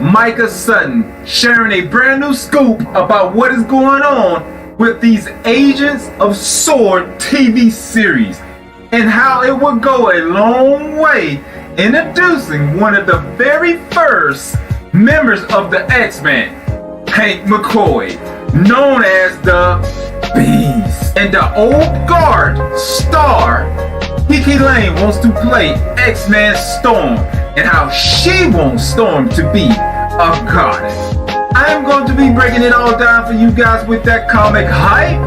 Micah Sutton, sharing a brand new scoop about what is going on with these Agents of S.W.O.R.D. TV series and how it would go a long way introducing one of the very first members of the X-Men, Hank McCoy, known as the Beast. And the old guard star, Kiki Lane, wants to play X-Man Storm and how she wants Storm to be a goddess. I am going to be breaking it all down for you guys with that comic hype.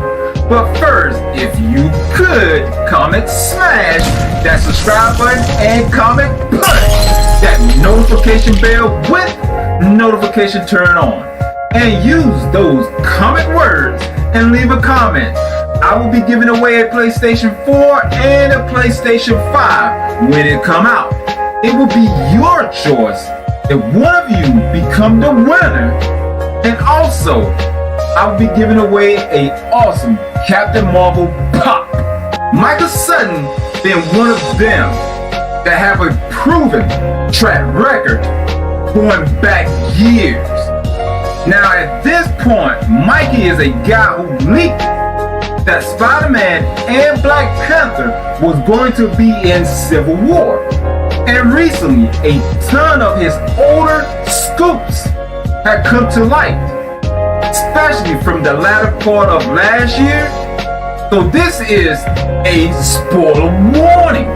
But first, if you could, comment smash that subscribe button and comment punch that notification bell with notification turn on. And use those comment words and leave a comment. I will be giving away a PlayStation 4 and a PlayStation 5 when it come out. It will be your choice if one of you become the winner. And also, I will be giving away a awesome Captain Marvel pop. Micah Sutton being one of them that have a proven track record going back years. Now at this point, Mikey is a guy who leaked that Spider-Man and Black Panther was going to be in Civil War. And recently, a ton of his older scoops had come to light, especially from the latter part of last year. So this is a spoiler warning.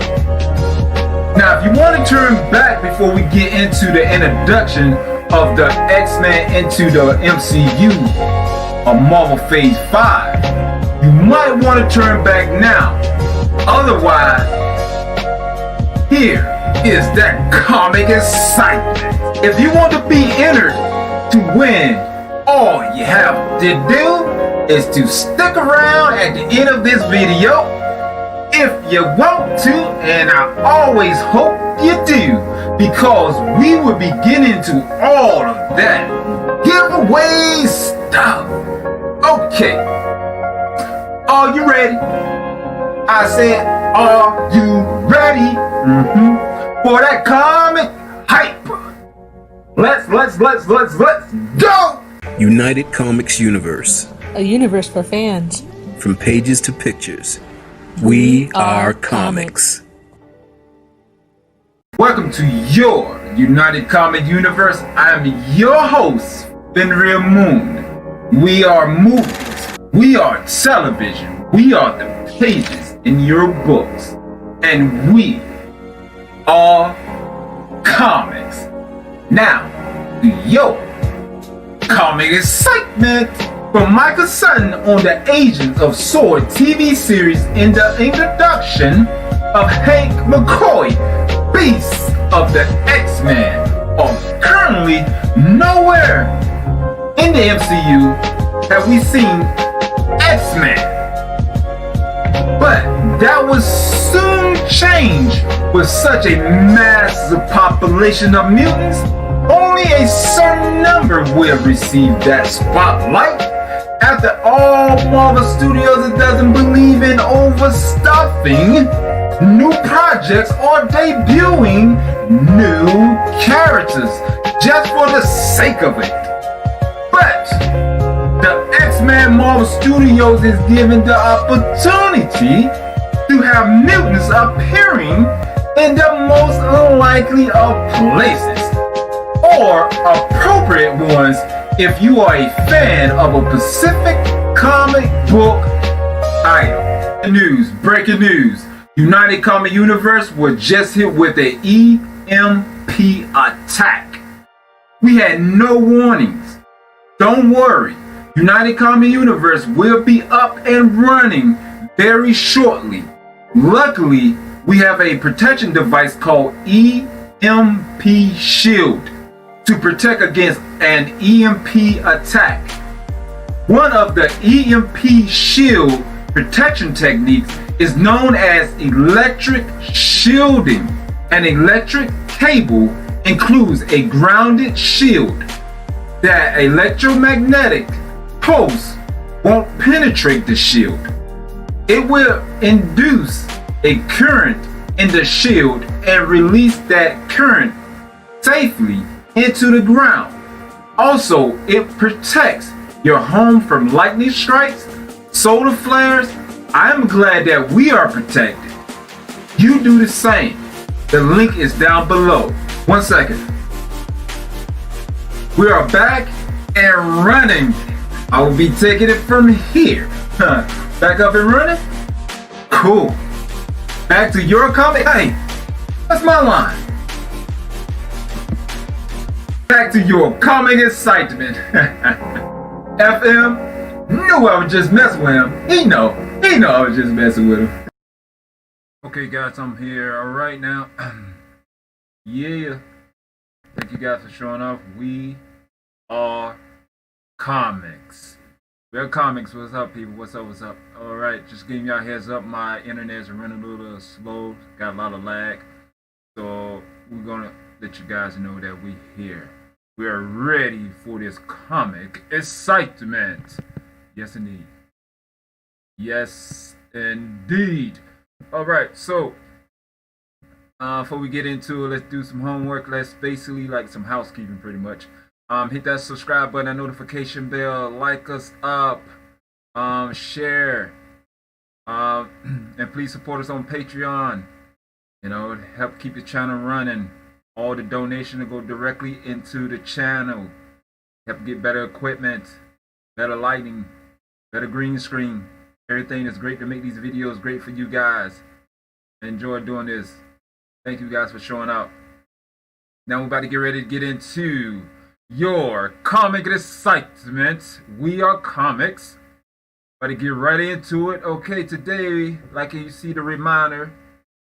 Now, if you want to turn back before we get into the introduction of the X-Men into the MCU of Marvel Phase 5, you might want to turn back now. Otherwise, here is that comic excitement. If you want to be entered to win, all you have to do is to stick around at the end of this video if you want to, and I always hope you do, because we will be getting into all of that giveaway stuff. Okay, are you ready? I said, are you ready for that comic hype? Let's go! United Comics Universe. A universe for fans. From pages to pictures, we are comics. Welcome to your United Comic Universe. I am your host, Fenrir Moon. We are movies. We are television. We are the pages in your books. And we are comics. Now, your comic excitement from Micah Sutton on the Agents of S.W.O.R.D. TV series in the introduction of Hank McCoy, Beast of the X-Men, are currently nowhere in the MCU have we seen X-Men. But that was soon changed with such a massive population of mutants. Only a certain number will receive that spotlight. After all, Marvel Studios doesn't believe in overstuffing new projects or debuting new characters just for the sake of it. But the X-Men Marvel Studios is given the opportunity to have mutants appearing in the most unlikely of places, or appropriate ones if you are a fan of a specific comic book item. Breaking news. United Comic Universe was just hit with an EMP attack. We had no warnings. Don't worry. United Comic Universe will be up and running very shortly. Luckily, we have a protection device called EMP Shield to protect against an EMP attack. One of the EMP Shield protection techniques is known as electric shielding. An electric cable includes a grounded shield. That electromagnetic pulse won't penetrate the shield. It will induce a current in the shield and release that current safely into the ground. Also, it protects your home from lightning strikes, solar flares. I am glad that we are protected. You do the same. The link is down below. 1 second. We are back and running. I will be taking it from here. Back up and running? Cool. Back to your comic. Hey, that's my line. Back to your comic excitement. FM knew I was just messing with him. He know I was just messing with him. Okay guys, I'm here right now. Yeah. Thank you guys for showing up. We are comics. We're comics. What's up, people? What's up? Alright, just giving y'all a heads up. My internet's running a little slow. Got a lot of lag. So we're gonna let you guys know that we're here. We are ready for this comic excitement. Yes, indeed. Yes, indeed. All right, so before we get into it, let's do some homework. Let's basically like some housekeeping, pretty much. Hit that subscribe button, that notification bell, like us up, share, and please support us on Patreon. You know, help keep the channel running. All the donations will go directly into the channel. Help get better equipment, better lighting, better green screen. Everything is great to make these videos great for you guys. Enjoy doing this. Thank you guys for showing up. Now we're about to get ready to get into your comic excitement. We are comics. About to get right into it. Okay, today, like you see the reminder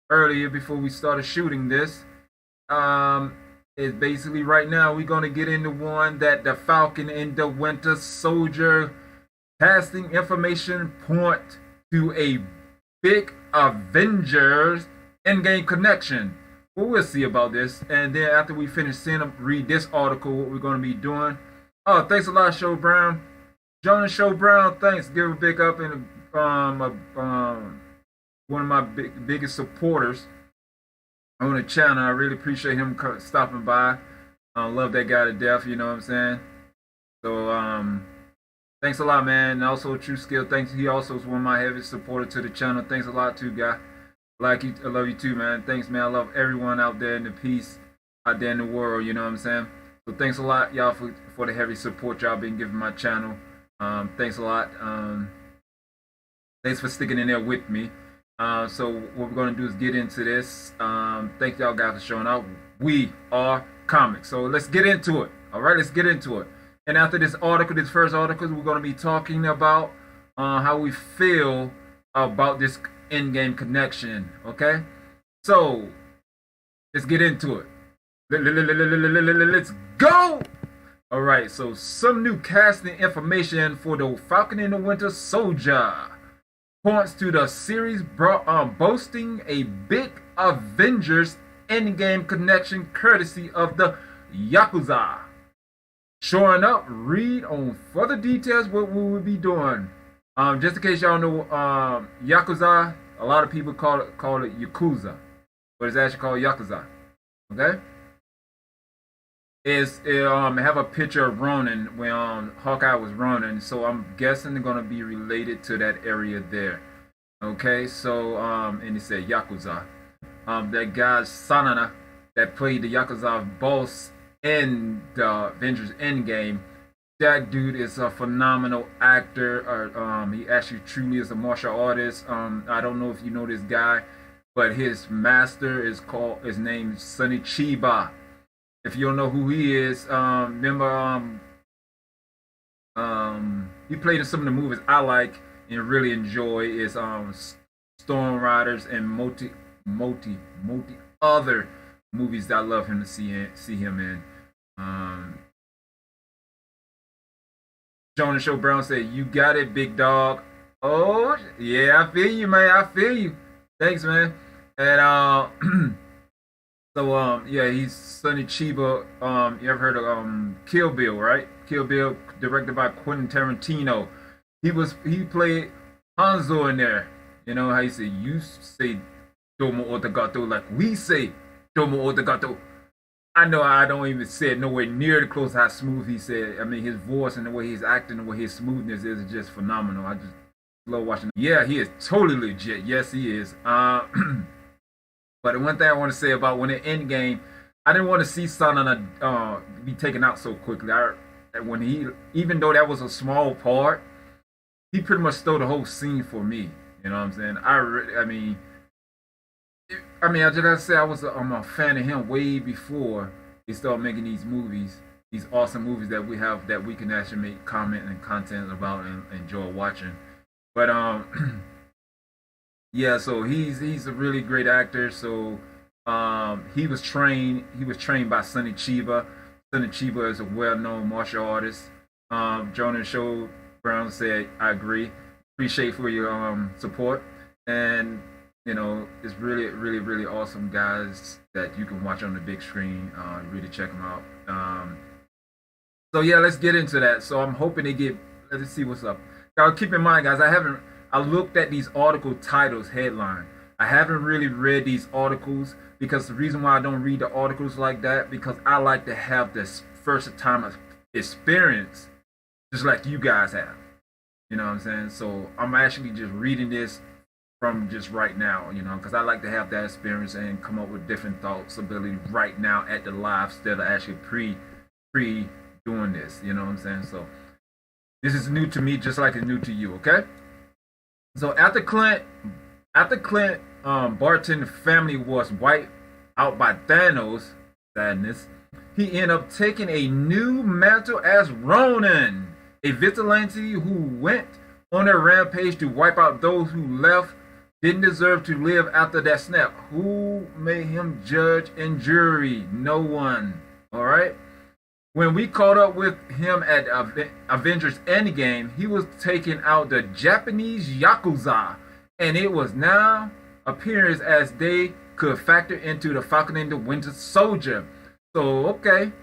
earlier before we started shooting this, is basically right now we're gonna get into one that the Falcon and the Winter Soldier casting information point to a big Avengers Endgame connection. Well, we'll see about this, and then after we finish seeing them read this article, what we're gonna be doing. Oh, thanks a lot, Show Brown. Jonas Show Brown, thanks. Give a big up and one of my biggest supporters on the channel. I really appreciate him stopping by. I love that guy to death, you know what I'm saying? So thanks a lot, man. And also True Skill, thanks. He also is one of my heaviest supporters to the channel. Thanks a lot too, guy. Like you, I love you too, man. Thanks, man. I love everyone out there in the peace out there in the world, you know what I'm saying? So thanks a lot, y'all, for the heavy support y'all been giving my channel. Thanks a lot. Thanks for sticking in there with me. So what we're gonna do is get into this. Thank y'all guys for showing up. We are comics. So let's get into it. All right, let's get into it. And after this article, this first article, we're gonna be talking about how we feel about this in-game connection. Okay, so let's get into it. Let's go. All right. So some new casting information for the Falcon and the Winter Soldier points to the series boasting a big Avengers Endgame connection courtesy of the Yakuza. Showing up, read on further details what we will be doing. Just in case y'all know, Yakuza, a lot of people call it Yakuza, but it's actually called Yakuza. Okay? Have a picture of Ronin when Hawkeye was Ronin, so I'm guessing they're gonna be related to that area there. Okay, so and it said Yakuza. That guy Sanada that played the Yakuza boss in the Avengers Endgame, that dude is a phenomenal actor. He actually truly is a martial artist. I don't know if you know this guy, but his master is named Sonny Chiba. If you don't know who he is, remember he played in some of the movies I like and really enjoy is Storm Riders and multi other movies that I love him to see him in. Jonas Show Brown said, "You got it, big dog." Oh yeah, I feel you, man. I feel you. Thanks, man. And so yeah, he's Sonny Chiba. You ever heard of Kill Bill, right? Kill Bill, directed by Quentin Tarantino. He played Hanzo in there. You know how you say Domo Otogato, like we say Domo Otogato. I know I don't even say it nowhere near the close how smooth he said. I mean, his voice and the way he's acting, the way his smoothness is just phenomenal. I just love watching. Yeah, he is totally legit. Yes, he is. But the one thing I want to say about when it end game, I didn't want to see Sana be taken out so quickly. When he, even though that was a small part, he pretty much stole the whole scene for me. You know what I'm saying? I just gotta say I'm a fan of him way before he started making these movies, these awesome movies that we have that we can actually make comment and content about and enjoy watching. But yeah, so he's a really great actor. So he was trained by Sonny Chiba. Sonny Chiba is a well-known martial artist. Jonah Show Brown said, "I agree. Appreciate for your support." And it's really, really, really awesome guys that you can watch on the big screen. Really check them out. So yeah, let's get into that. So I'm hoping they get. Let's see what's up. Now keep in mind, guys, I looked at these article titles headline. I haven't really read these articles because the reason why I don't read the articles like that because I like to have this first time experience, just like you guys have. You know what I'm saying? So I'm actually just reading this from just right now, because I like to have that experience and come up with different thoughts, ability right now at the live instead of actually pre doing this. You know what I'm saying? So this is new to me, just like it's new to you. Okay. So after Clint, Barton family was wiped out by Thanos, sadness, he ended up taking a new mantle as Ronin, a vigilante who went on a rampage to wipe out those who left didn't deserve to live after that snap. Who made him judge and jury? No one. All right. When we caught up with him at Avengers Endgame, he was taking out the Japanese Yakuza, and it was now appears as they could factor into the Falcon and the Winter Soldier. So, okay. I'm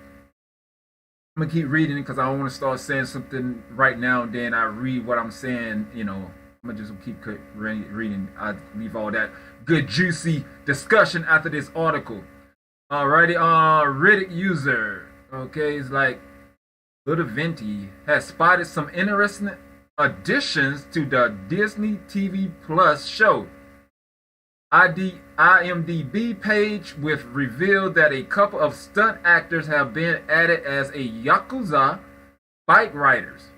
going to keep reading it because I don't want to start saying something right now and then I read what I'm saying, I'm gonna just keep reading. I leave all that good juicy discussion after this article. Alrighty, Reddit user. Okay, it's like Little Venti has spotted some interesting additions to the Disney TV Plus show. IMDb page with revealed that a couple of stunt actors have been added as a Yakuza bike riders.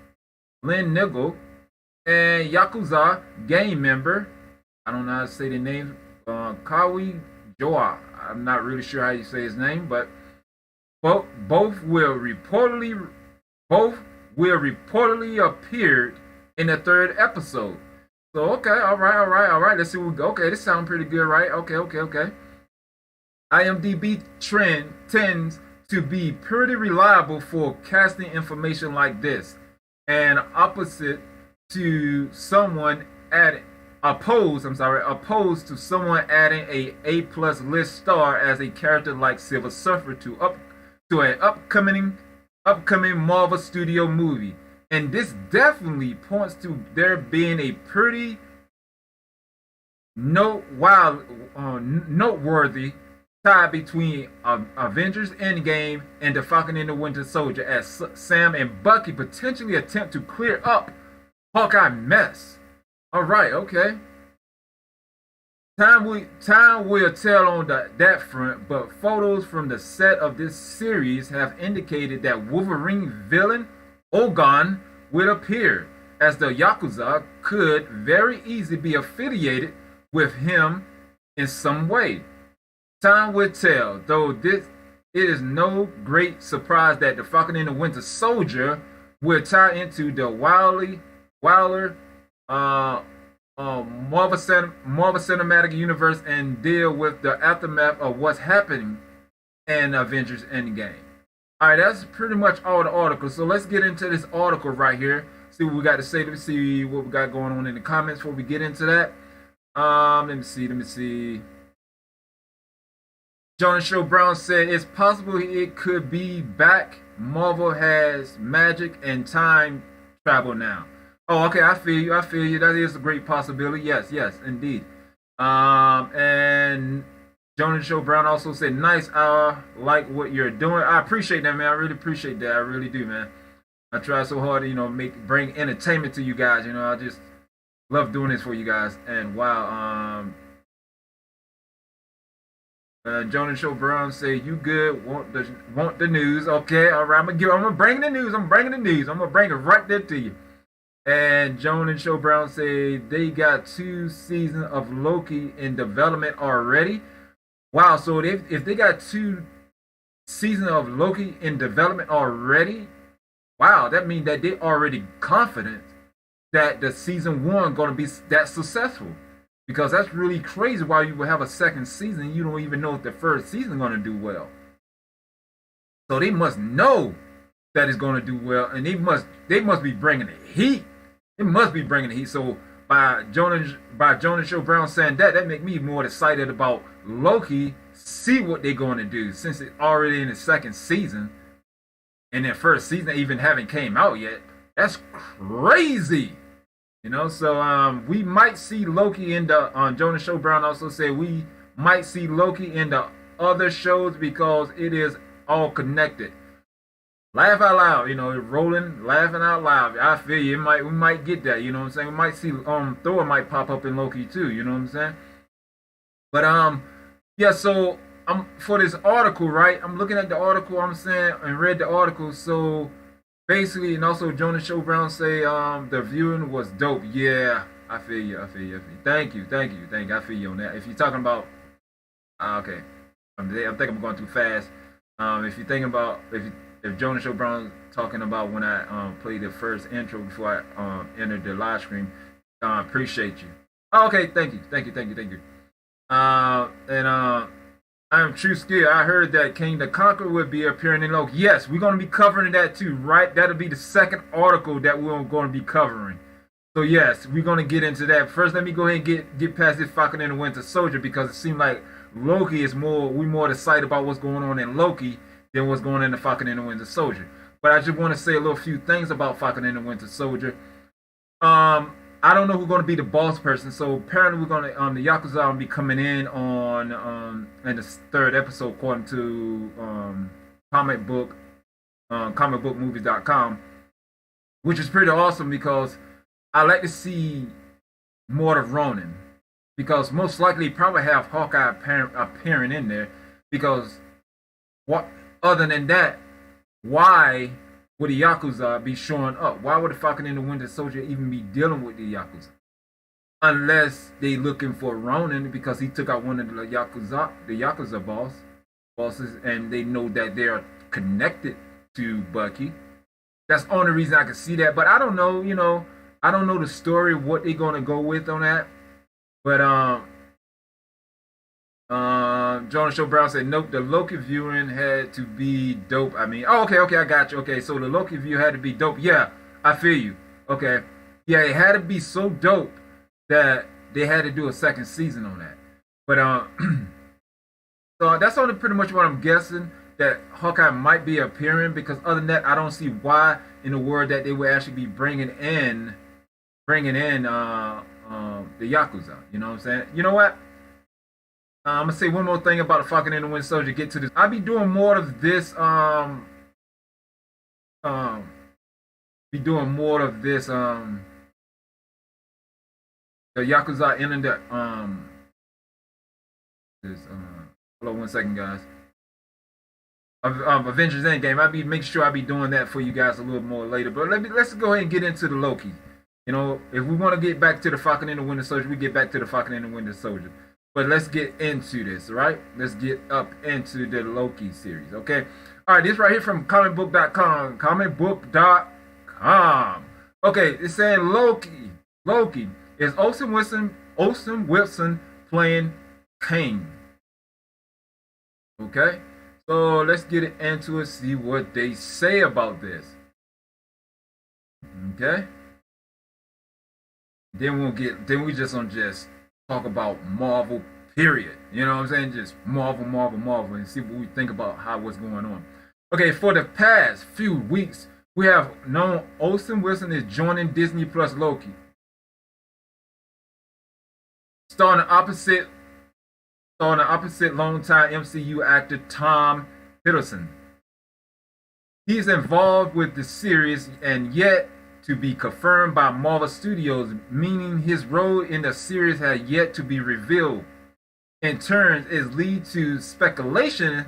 Lynn Nigel and Yakuza gang member, I don't know how to say the name, Kawi Joa. I'm not really sure how you say his name, but both will reportedly appear in the third episode. So okay, all right. Let's see what we go. Okay, this sounds pretty good, right? Okay. IMDb trend tends to be pretty reliable for casting information like this, and opposed to someone adding a A+ list star as a character like Silver Surfer to an upcoming Marvel Studio movie. And this definitely points to there being a pretty noteworthy tie between Avengers Endgame and the Falcon and the Winter Soldier as Sam and Bucky potentially attempt to clear up Hawkeye mess. Alright, okay. Time will tell on that front, but photos from the set of this series have indicated that Wolverine villain Ogon will appear, as the Yakuza could very easily be affiliated with him in some way. Time will tell, though it is no great surprise that the Falcon and the Winter Soldier will tie into the Wilder Marvel Cinematic Universe and deal with the aftermath of what's happening in Avengers Endgame. Alright, that's pretty much all the articles. So let's get into this article right here. See what we got to say. Let's see what we got going on in the comments before we get into that. Let me see. Jonas Show Brown said it's possible it could be back. Marvel has magic and time travel now. Oh, okay, I feel you. That is a great possibility. Yes, indeed. And Jonas Show Brown also said, nice, like what you're doing. I appreciate that, man. I really appreciate that. I really do, man. I try so hard to, bring entertainment to you guys. I just love doing this for you guys. And wow, Jonas Show Brown say, you good, want the news. Okay, all right, I'm gonna bring the news. I'm bringing the news. I'm gonna bring it right there to you. And Jonas Show Brown say they got 2 seasons of Loki in development already. Wow, so if they got 2 seasons of Loki in development already, wow, that means that they're already confident that the season 1 going to be that successful. Because that's really crazy why you would have a second season. You don't even know if the first season going to do well. So they must know that it's going to do well, and they must be bringing the heat. They must be bringing the heat. So by Jonas Show Brown saying that make me more excited about Loki. See what they're going to do since it's already in the second season, and their first season even haven't came out yet. That's crazy. So we might see Loki in the Jonas Show Brown also said we might see Loki in the other shows because it is all connected. Laugh out loud, rolling, laughing out loud. I feel you. We might get that, what I'm saying? We might see Thor might pop up in Loki too, you know what I'm saying? But yeah, so for this article, right? I'm looking at the article, I'm saying, and read the article. So basically, and also Jonas Show Brown say the viewing was dope. Yeah, I feel you. Thank you. I feel you on that. If you're talking about okay. I think I'm going too fast. If you're thinking about if Jonas Show Brown talking about when I played the first intro before I entered the live stream, appreciate you. Oh, okay, thank you. And I'm True Skill. I heard that King the Conqueror would be appearing in Loki. Yes, we're going to be covering that too, right? That'll be the second article that we're going to be covering. So yes, we're going to get into that. First, let me go ahead and get past this Falcon and the Winter Soldier because it seems like Loki is we're more excited about what's going on in Loki than what's going on in the Falcon and the Winter Soldier. But I just want to say a little few things about Falcon and the Winter Soldier. I don't know who's going to be the boss person, so apparently we're going to the Yakuza will be coming in on in the 3rd episode according to comicbookmovies.com, which is pretty awesome because I like to see more of Ronin because most likely probably have Hawkeye appearing in there because what other than that, why would the Yakuza be showing up? Why would the Falcon and the Winter Soldier even be dealing with the Yakuza? Unless they looking for Ronin because he took out one of the Yakuza bosses, and they know that they are connected to Bucky. That's the only reason I can see that. But I don't know, I don't know the story, what they're gonna go with on that. But Jonas Show Brown said, nope, the Loki viewing had to be dope. I mean, okay, I got you. Okay, so the Loki view had to be dope. Yeah, I feel you. Okay. Yeah, it had to be so dope that they had to do a second season on that. But so that's only pretty much what I'm guessing, that Hawkeye might be appearing, because other than that, I don't see why in the world that they would actually be bringing in the Yakuza. You know what I'm saying? You know what? I'm gonna say one more thing about the Falcon and the Winter Soldier. Get to this. I'll be doing more of this. Be doing more of this. The Yakuza in the hold on 1 second, guys. Avengers Endgame. I'll be making sure I'll be doing that for you guys a little more later. But let's go ahead and get into the Loki. You know, if we want to get back to the Falcon and the Winter Soldier, we get back to the Falcon and the Winter Soldier. But let's get into this, right? Let's get up into the Loki series, okay? All right, this right here from comicbook.com. Comicbook.com. Okay, it's saying Loki. Loki is Olsen Wilson playing Kang. Okay? So let's get into it, see what they say about this. Okay? Then we just talk about Marvel, period. You know what I'm saying? Just Marvel, and see what we think about what's going on. Okay, for the past few weeks, we have known Olsen Wilson is joining Disney Plus Loki. Starring starring opposite longtime MCU actor Tom Hiddleston. He's involved with the series and yet to be confirmed by Marvel Studios, meaning his role in the series has yet to be revealed. In turn, it leads to speculation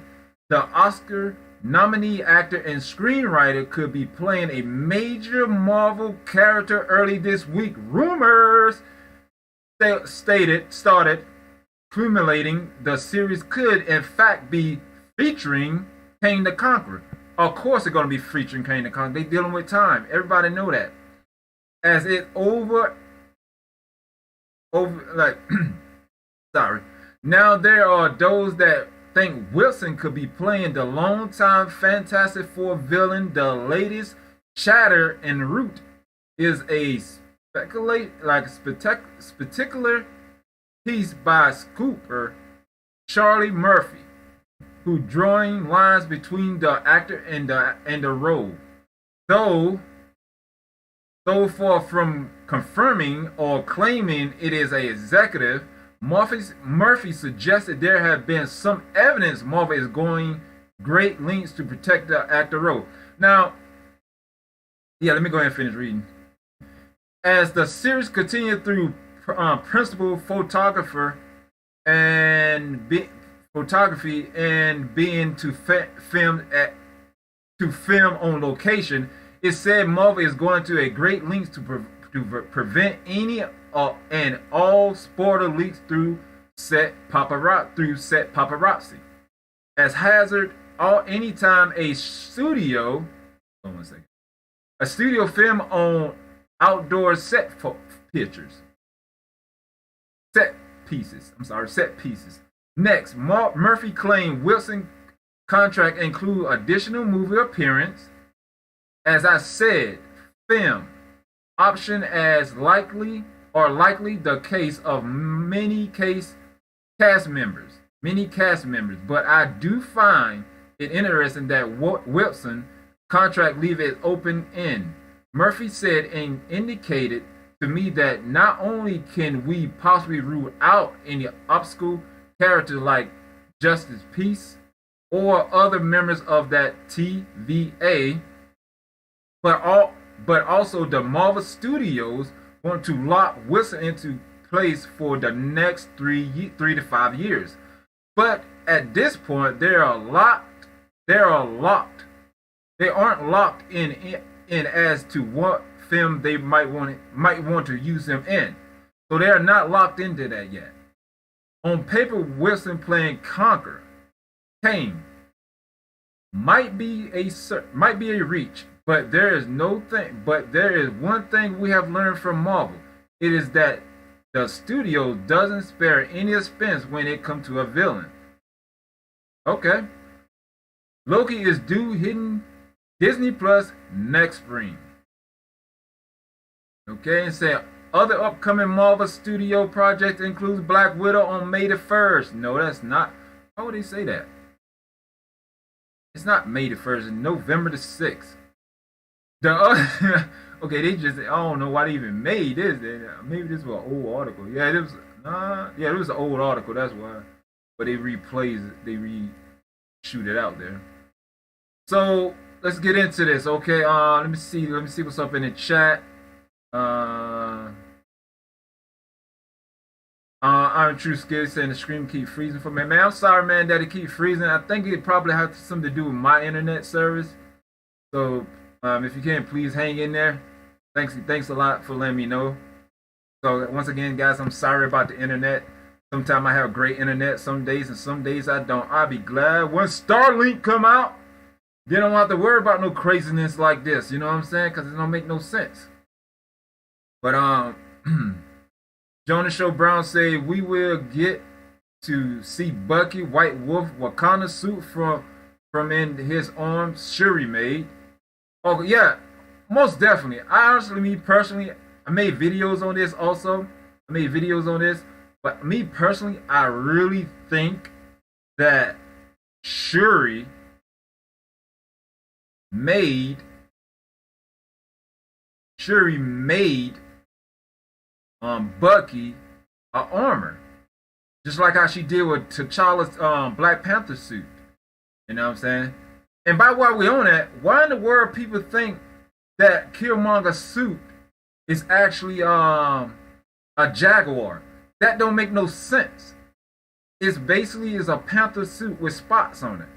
the Oscar nominee actor and screenwriter could be playing a major Marvel character early this week. Rumors started accumulating the series could in fact be featuring Kang the Conqueror. Of course they're going to be featuring Kang the Conqueror. They're dealing with time. Everybody know that. As it sorry. Now there are those that think Wilson could be playing the longtime Fantastic Four villain. The latest chatter en route is a spectacular piece by Scooper Charlie Murphy, who drawing lines between the actor and the role. Though far from confirming or claiming it is an executive, Murphy suggested there have been some evidence Marvel is going great lengths to protect the actor role. Now, let me go ahead and finish reading. As the series continued through principal photography and being to film on location, it said Marvel is going to a great lengths to prevent any and all spoiler leaks through set paparazzi. As hazard anytime a studio film on outdoor set pieces. Next, Murphy claimed Wilson contract include additional movie appearance. As I said, film option as likely the case of many cast members. But I do find it interesting that Wilson contract leave it open end. Murphy said and indicated to me that not only can we possibly rule out any obscure characters like Justice Peace or other members of that TVA, but also the Marvel Studios want to lock Wilson into place for the next 3 to 5 years. But at this point, they aren't locked in as to what film they might want to use them in. So they are not locked into that yet. On paper, Wilson playing Kang might be a reach, but there is one thing we have learned from Marvel. It is that the studio doesn't spare any expense when it comes to a villain. Okay. Loki is due hitting Disney Plus next spring. Okay, and say other upcoming Marvel Studio projects includes Black Widow on May the 1st. No, that's not. How would they say that? It's not May the 1st, it's November the 6th. Okay, they just, I don't know why they even made this. Maybe this was an old article. Yeah, it was an old article, that's why. But they reshoot it out there. So let's get into this, okay? Let me see what's up in the chat. Iron True Skills saying the screen keep freezing for me. Man, I'm sorry, man, that it keep freezing. I think it probably has something to do with my internet service. So if you can, please hang in there. Thanks a lot for letting me know. So once again, guys, I'm sorry about the internet. Sometimes I have great internet some days, and some days I don't. I'll be glad when Starlink come out. Then I don't have to worry about no craziness like this. You know what I'm saying? Because it don't make no sense. But Jonas Show Brown said we will get to see Bucky White Wolf Wakanda suit from in his arms Shuri made. Oh yeah, most definitely. Me personally, I made videos on this also. But me personally, I really think that Shuri made Bucky a armor. just like how she did with T'Challa's Black Panther suit. You know what I'm saying? And by why we on that, why in the world people think that Killmonger's suit is actually a jaguar? That don't make no sense. It's basically is a panther suit with spots on it,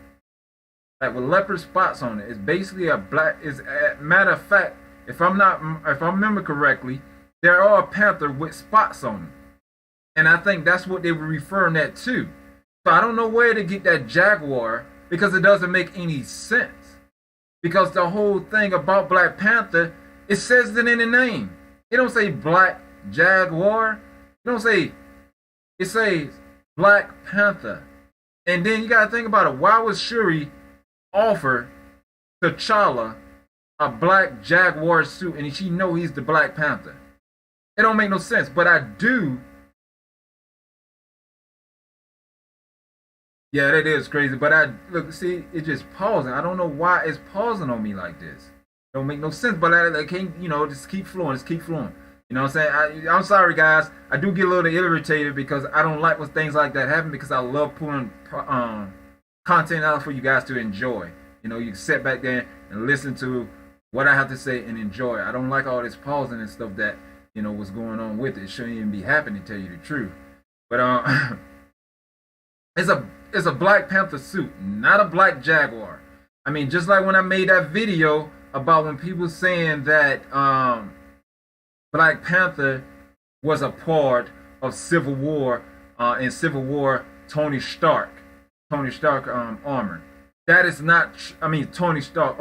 like with leopard spots on it. It's basically a black. Is matter of fact, if I remember correctly, there are a panther with spots on it, and I think that's what they were referring that to. So I don't know where to get that jaguar because it doesn't make any sense. Because the whole thing about Black Panther, it says it in the name. It don't say Black Jaguar. It don't say. It says Black Panther. And then you gotta think about it. Why was Shuri offer T'Challa a black jaguar suit and she know he's the Black Panther? It don't make no sense. But I do. Yeah, that is crazy. But I look, see, it's just pausing. I don't know why it's pausing on me like this. It don't make no sense. But I can't, just keep flowing. Just keep flowing. You know what I'm saying? I'm sorry, guys. I do get a little irritated because I don't like when things like that happen because I love pulling content out for you guys to enjoy. You can sit back there and listen to what I have to say and enjoy. I don't like all this pausing and stuff that, what's going on with it. It shouldn't even be happening, to tell you the truth. But it's a Black Panther suit, not a black jaguar. I mean, just like when I made that video about when people saying that Black Panther was a part of Civil War, in Civil War, Tony Stark armor. That is not, Tony Stark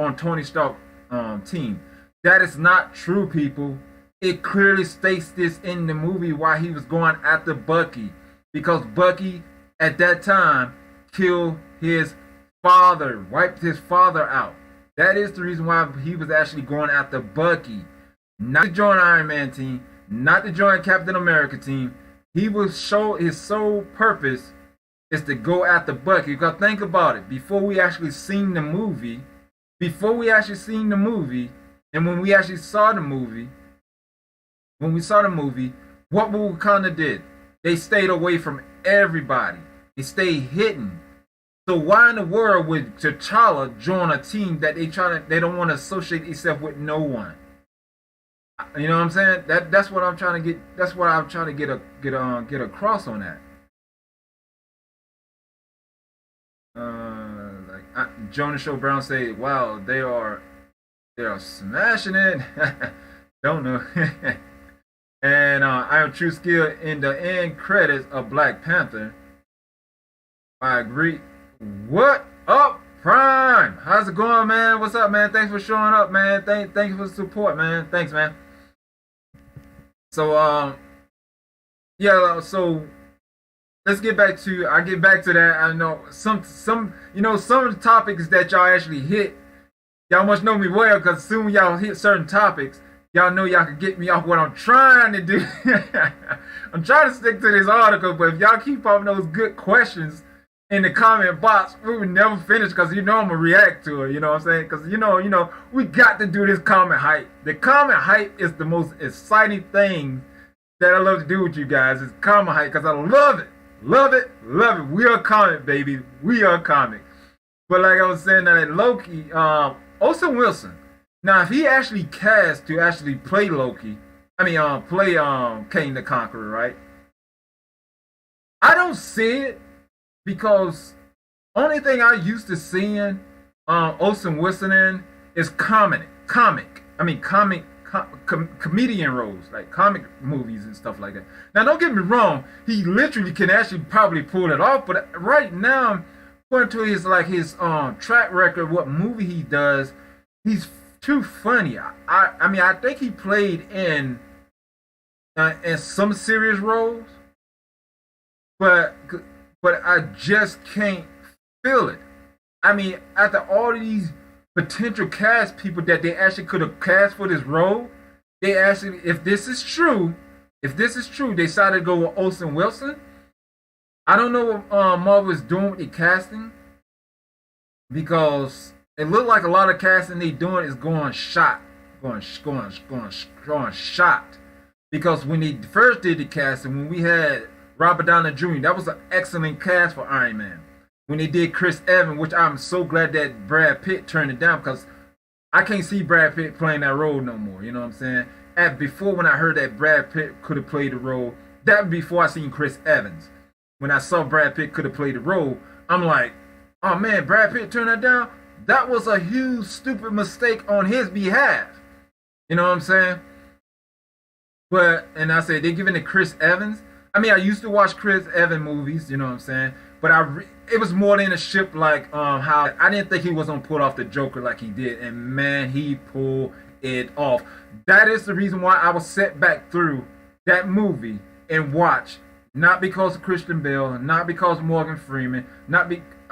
team. That is not true, people. It clearly states this in the movie why he was going after Bucky. Because Bucky, at that time, killed his father, wiped his father out. That is the reason why he was actually going after Bucky. Not to join Iron Man team, not to join Captain America team. He will show his sole purpose is to go after Bucky. Because think about it, before we actually seen the movie, and when we actually saw the movie, what Wakanda did, they stayed away from everybody. They stayed hidden. So why in the world would T'Challa join a team that they don't want to associate itself with no one? You know what I'm saying? That's what I'm trying to get. That's what I'm trying to get across on that. Jonas Show Brown say, "Wow, they are smashing it." Don't know. And I am True Skill in the end credits of Black Panther. I agree. What up, Prime? How's it going, man? What's up, man? Thanks for showing up, man. Thanks for the support, man. Thanks, man. So yeah, so let's get back to that. I know some of the topics that y'all actually hit. Y'all must know me well because soon y'all hit certain topics. Y'all know y'all can get me off what I'm trying to do. I'm trying to stick to this article, but if y'all keep popping those good questions in the comment box, we will never finish because I'm gonna react to it. You know what I'm saying? Because we got to do this comment hype. The comment hype is the most exciting thing that I love to do with you guys. Is comment hype because I love it. Love it. We are comic, baby. We are comic. But like I was saying, that Loki, Owen Wilson. Now, if he actually cast to actually play Loki, play Kang the Conqueror, right? I don't see it because only thing I used to seeing Owen Wilson in is comedian roles, like comic movies and stuff like that. Now, don't get me wrong, he literally can actually probably pull it off, but right now, according to his track record, what movie he does, he's too funny. I think he played in some serious roles, but I just can't feel it. After all of these potential cast people that they actually could have cast for this role, they actually, if this is true, they decided to go with Owen Wilson. I don't know what Marvel is doing with the casting because it looked like a lot of casting they doing is going shot. Because when they first did the casting, when we had Robert Downey Jr. That was an excellent cast for Iron Man. When they did Chris Evans, which I'm so glad that Brad Pitt turned it down because I can't see Brad Pitt playing that role no more. You know what I'm saying? And before, when I heard that Brad Pitt could have played the role, that was before I seen Chris Evans. When I saw Brad Pitt could have played the role, I'm like, oh man, Brad Pitt turned that down? That was a huge, stupid mistake on his behalf. You know what I'm saying? But, and I said, they're giving it Chris Evans. I mean, I used to watch Chris Evans movies, you know what I'm saying? But it was more than a ship like how I didn't think he was going to pull off the Joker like he did. And man, he pulled it off. That is the reason why I was set back through that movie and watch. Not because of Christian Bale, not because of Morgan Freeman,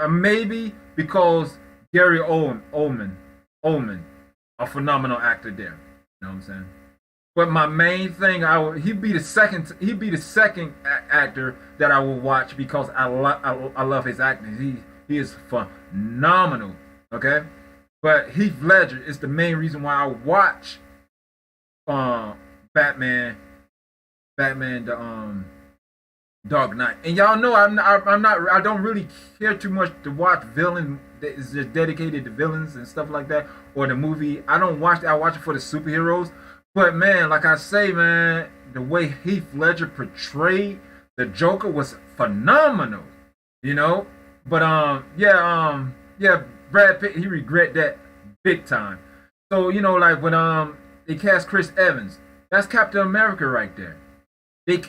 maybe because Gary Oldman, a phenomenal actor there. You know what I'm saying? But my main thing, he'd be the second actor that I will watch because I love his acting. He is phenomenal. Okay, but Heath Ledger is the main reason why I watch Batman the Dark Knight. And y'all know I don't really care too much to watch villain that is just dedicated to villains and stuff like that, or the movie. I don't watch it. I watch it for the superheroes. But man, like I say, man, the way Heath Ledger portrayed the Joker was phenomenal. You know? But yeah, Brad Pitt, he regret that big time. So, you know, like when they cast Chris Evans, that's Captain America right there. They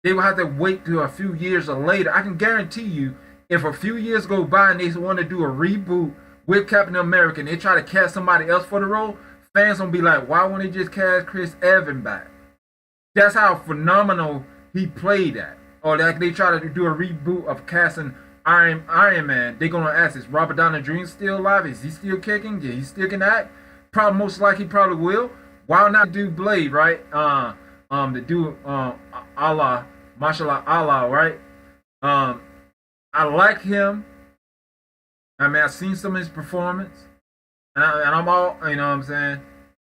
will have to wait till a few years or later. I can guarantee you, if a few years go by and they want to do a reboot with Captain America and they try to cast somebody else for the role, fans gonna be like, why won't they just cast Chris Evans back? That's how phenomenal he played that. Or like they try to do a reboot of casting Iron Man. They're gonna ask, is Robert Downey Jr. still alive? Is he still kicking? Yeah, he still can act? Probably, most likely, he probably will. Why not do Blade, right? The dude, Allah, Mashallah Allah, right? I like him. I mean, I've seen some of his performance, and I'm all, you know what I'm saying?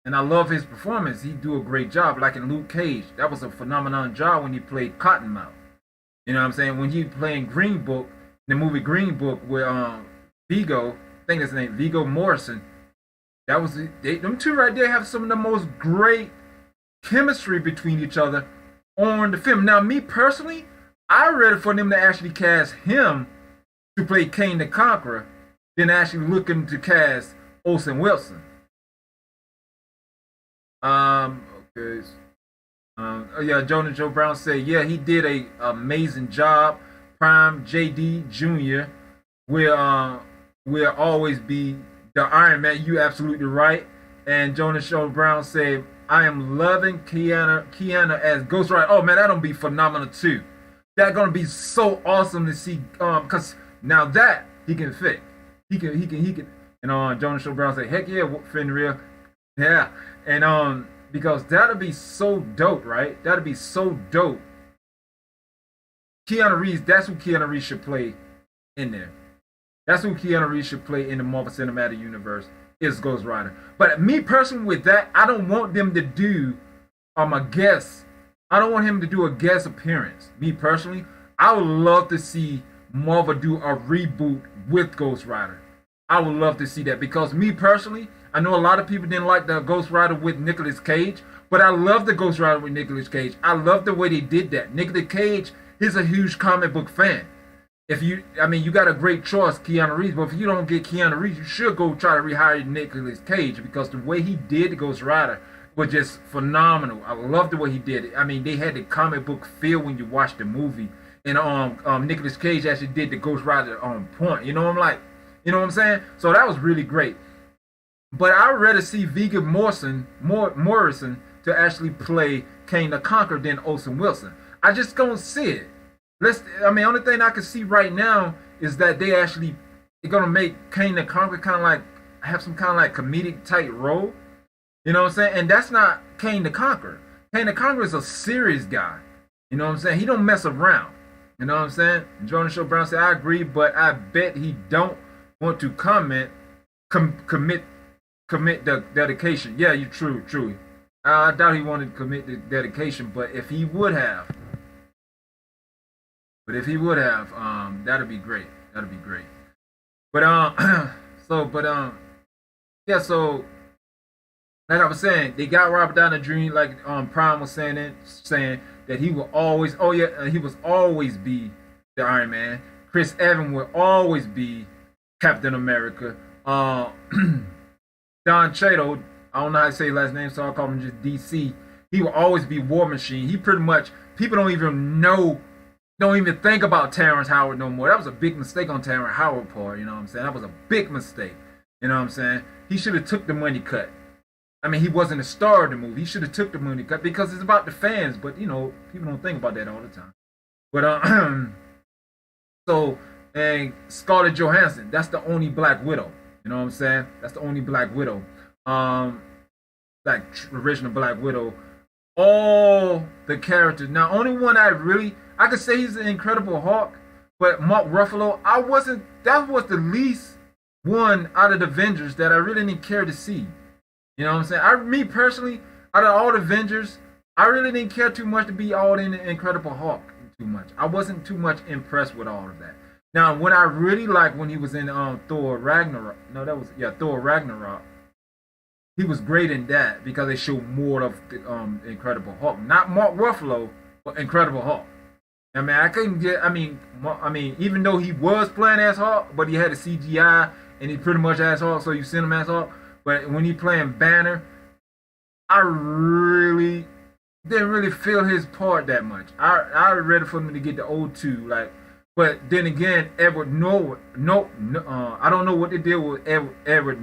And I love his performance. He do a great job, like in Luke Cage. That was a phenomenal job when he played Cottonmouth. You know what I'm saying? When he playing Green Book, the movie Green Book with Viggo, I think his name, Viggo Morrison. That was them two right there have some of the most great chemistry between each other on the film. Now, me personally, I ready for them to actually cast him to play Kane the Conqueror than actually looking to cast Olsen Wilson. Okay. Oh yeah, Jonah Joe Brown said, yeah, he did a amazing job. Prime JD Jr. will always be the Iron Man. You absolutely right. And Jonah Joe Brown said, I am loving Keanu as Ghost Rider. Oh man, that'll be phenomenal too. That's gonna be so awesome to see. Because now that he can fit, he can. And Jonah Joe Brown said, heck yeah, Fenrir, yeah. And because that'll be so dope, right? That'll be so dope. Keanu Reeves, that's who Keanu Reeves should play in there. That's who Keanu Reeves should play in the Marvel Cinematic Universe, is Ghost Rider. But me personally with that, I don't want them to do a guest. I don't want him to do a guest appearance. Me personally, I would love to see Marvel do a reboot with Ghost Rider. I would love to see that because me personally, I know a lot of people didn't like the Ghost Rider with Nicolas Cage, but I love the Ghost Rider with Nicolas Cage. I love the way they did that. Nicolas Cage is a huge comic book fan. You got a great choice, Keanu Reeves, but if you don't get Keanu Reeves, you should go try to rehire Nicolas Cage because the way he did the Ghost Rider was just phenomenal. I love the way he did it. I mean, they had the comic book feel when you watch the movie, and Nicolas Cage actually did the Ghost Rider on point. You know what I'm saying? So that was really great. But I'd rather see Viggo Morrison to actually play Kane the Conqueror than Olsen Wilson. I just don't see it. Only thing I can see right now is that they're gonna make Kane the Conqueror kind of like have some kind of like comedic type role. You know what I'm saying? And that's not Kane the Conqueror. Kane the Conqueror is a serious guy. You know what I'm saying? He don't mess around. You know what I'm saying? Jonah Shaw Brown said, I agree, but I bet he don't want to commit the dedication. Yeah, you true. I doubt he wanted to commit the dedication, but if he would have, But if he would have, that'd be great. That'd be great. But so but yeah. So like I was saying, they got Robert Downey Jr. Like Prime was saying that he will always. Oh yeah, he was always be the Iron Man. Chris Evans will always be Captain America. Don Cheadle, I don't know how to say his last name, so I'll call him just DC. He will always be War Machine. He pretty much, people don't even think about Terrence Howard no more. That was a big mistake on Terrence Howard part, you know what I'm saying? That was a big mistake, you know what I'm saying? He should have took the money cut. I mean, he wasn't a star of the movie. He should have took the money cut because it's about the fans, but you know, people don't think about that all the time. But so, and Scarlett Johansson, that's the only Black Widow. You know what I'm saying? That's the only Black Widow. Like original Black Widow. All the characters. Now, only one I could say he's an Incredible Hulk, but Mark Ruffalo, that was the least one out of the Avengers that I really didn't care to see. You know what I'm saying? Me personally, out of all the Avengers, I really didn't care too much to be all in the Incredible Hulk too much. I wasn't too much impressed with all of that. Now, what I really liked when he was in Thor Ragnarok, Thor Ragnarok, he was great in that because they showed more of the Incredible Hulk. Not Mark Ruffalo, but Incredible Hulk. I mean, even though he was playing as Hulk, but he had a CGI and he pretty much as Hulk, so you seen him as Hulk. But when he playing Banner, I really didn't really feel his part that much. I ready for him to get the O2, like. But then again, Edward I don't know what they did with Edward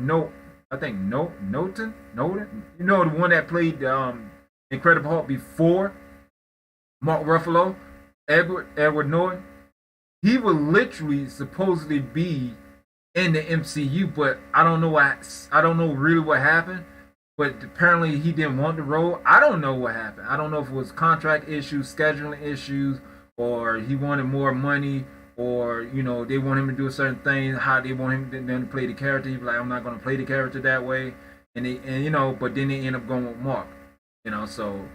I think Norton. You know, the one that played the Incredible Hulk before Mark Ruffalo, Edward Norton. He would literally supposedly be in the MCU, but I don't know really what happened. But apparently he didn't want the role. I don't know what happened. I don't know if it was contract issues, scheduling issues, or he wanted more money, or you know they want him to do a certain thing, how they want him to play the character. He's like, I'm not going to play the character that way, and you know, but then they end up going with Mark, you know. So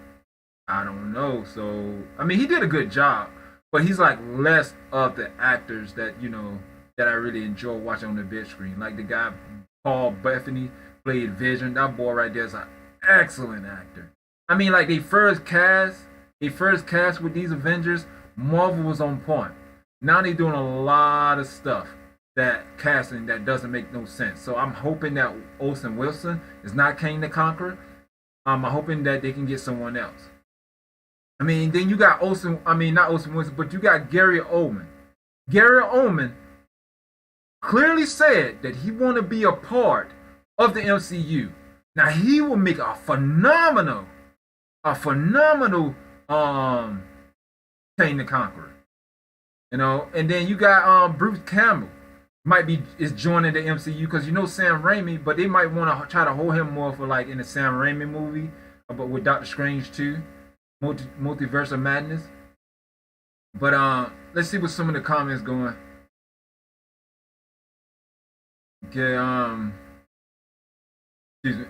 I don't know. So I mean, he did a good job, but he's like less of the actors that you know that I really enjoy watching on the big screen. Like the guy Paul Bettany played Vision. That boy right there is an excellent actor. I mean, like they first cast with these Avengers. Marvel was on point. Now they're doing a lot of stuff that casting that doesn't make no sense. So I'm hoping that Olsen Wilson is not Kang the Conqueror. I'm hoping that they can get someone else. I mean, then you got not Olsen Wilson, but you got Gary Oldman. Gary Oldman clearly said that he want to be a part of the MCU. Now he will make a phenomenal Kang the Conqueror, you know. And then you got Bruce Campbell is joining the MCU because you know Sam Raimi, but they might want to try to hold him more for like in the Sam Raimi movie, but with Doctor Strange 2, Multiverse of Madness. But let's see what some of the comments going. Okay, excuse me.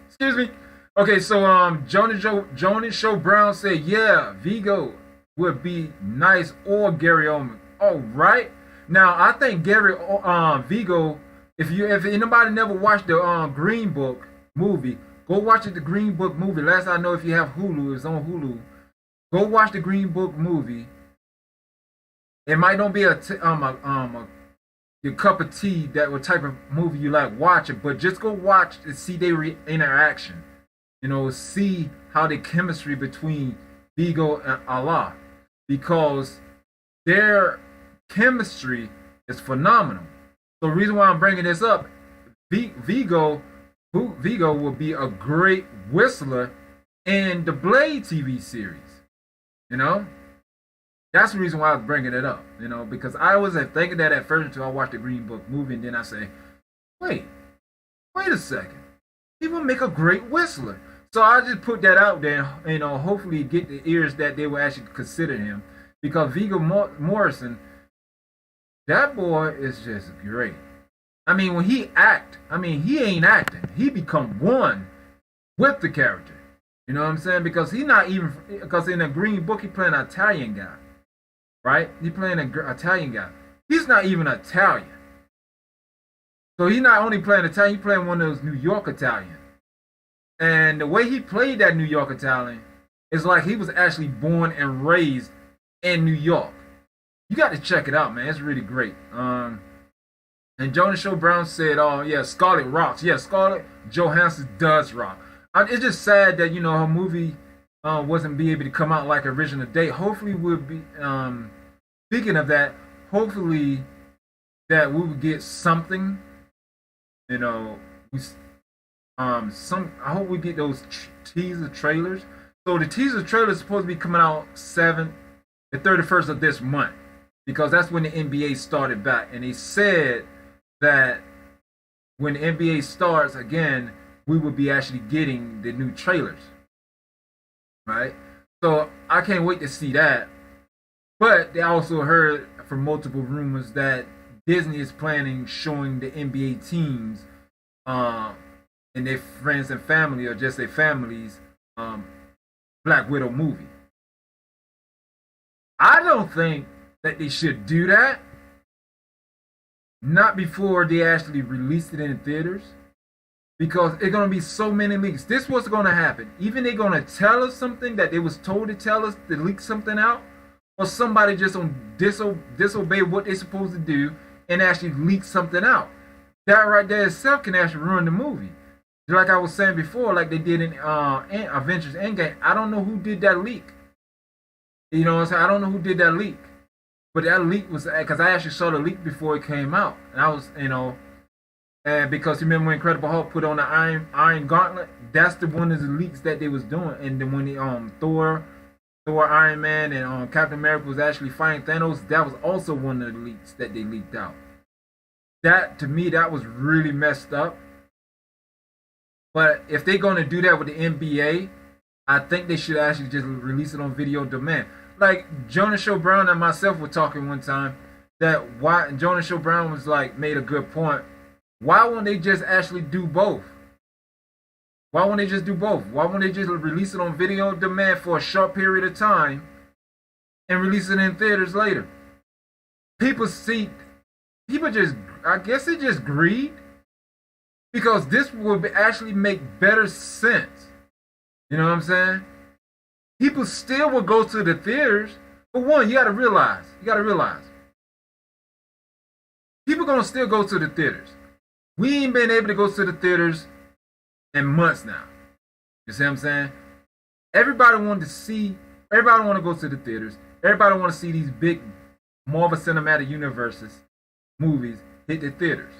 Excuse me. Okay, so Joni Show Brown said, yeah, Vigo would be nice or Gary Oldman. All right. Now I think Vigo. If anybody never watched the Green Book movie, go watch the Green Book movie. Last I know, if you have Hulu, it's on Hulu. Go watch the Green Book movie. It might not be your cup of tea, that what type of movie you like watching, but just go watch and see their interaction. You know, see how the chemistry between Vigo and Allah, because their chemistry is phenomenal. So the reason why I'm bringing this up, Vigo will be a great whistler in the Blade TV series. You know, that's the reason why I was bringing it up. You know, because I was thinking that at first until I watched the Green Book movie, and then I say, wait a second, he will make a great whistler. So I just put that out there, you know, hopefully get the ears that they will actually consider him, because Viggo Morrison, that boy is just great. I mean, when he ain't acting. He become one with the character. You know what I'm saying? Because he's not even, because in the Green Book he playing an Italian guy, right? He playing an Italian guy. He's not even Italian. So he's not only playing Italian, he's playing one of those New York Italians. And the way he played that New York Italian is like he was actually born and raised in New York. You got to check it out, man. It's really great. And Jonas Show Brown said, "Oh yeah, Scarlett rocks. Yeah, Scarlett Johansson does rock." It's just sad that her movie wasn't be able to come out like original date. Hopefully, we'll be speaking of that. Hopefully, that we will get something. We I hope we get those teaser trailers. So the teaser trailer is supposed to be coming out the 31st of this month, because that's when the NBA started back, and they said that when the NBA starts again, we will be actually getting the new trailers, right? So I can't wait to see that. But they also heard from multiple rumors that Disney is planning showing the NBA teams and their friends and family, or just their families, Black Widow movie. I don't think that they should do that. Not before they actually release it in theaters, because it's gonna be so many leaks. This was gonna happen. Even they're gonna tell us something that they was told to tell us to leak something out, or somebody just disobey what they're supposed to do and actually leak something out. That right there itself can actually ruin the movie. Like I was saying before, like they did in Avengers Endgame. I don't know who did that leak. You know what I'm saying? I don't know who did that leak. But that leak was, because I actually saw the leak before it came out. And I was, and because you remember when Incredible Hulk put on the Iron Gauntlet? That's one of the leaks that they was doing. And then when the Thor, Iron Man, and Captain America was actually fighting Thanos, that was also one of the leaks that they leaked out. That, to me, that was really messed up. But if they're going to do that with the NBA, I think they should actually just release it on video demand. Like Jonas Show Brown and myself were talking one time, that why Jonas Show Brown was like, made a good point. Why won't they just actually do both? Why won't they just do both? Why won't they just release it on video demand for a short period of time and release it in theaters later? People just, I guess it just greed, because this will actually make better sense. You know what I'm saying? People still will go to the theaters. But one, you gotta realize, people gonna still go to the theaters. We ain't been able to go to the theaters in months now. You see what I'm saying? Everybody want to go to the theaters. Everybody want to see these big Marvel Cinematic Universes movies hit the theaters.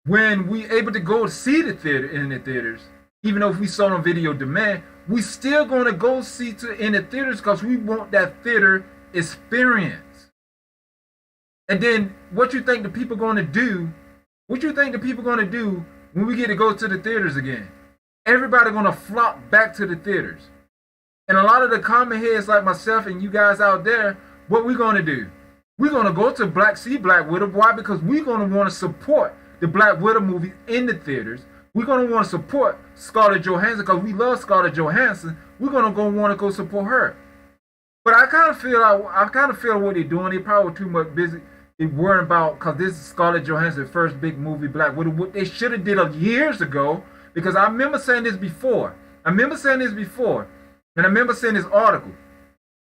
When we able to go see the theater in the theaters, even though if we saw it on video demand, we still gonna go see in the theaters because we want that theater experience. And then what you think the people gonna do? What you think the people gonna do when we get to go to the theaters again? Everybody gonna flock back to the theaters. And a lot of the comment heads like myself and you guys out there, what we gonna do? We're gonna go to Black Widow. Why? Because we're gonna want to support the Black Widow movie in the theaters. We're going to want to support Scarlett Johansson because we love Scarlett Johansson. We're going to want to go support her. But I kind of feel what they're doing. They probably were too much busy. They worrying about, because this is Scarlett Johansson's first big movie, Black Widow. What they should have did years ago, because I remember saying this before. And I remember saying this article.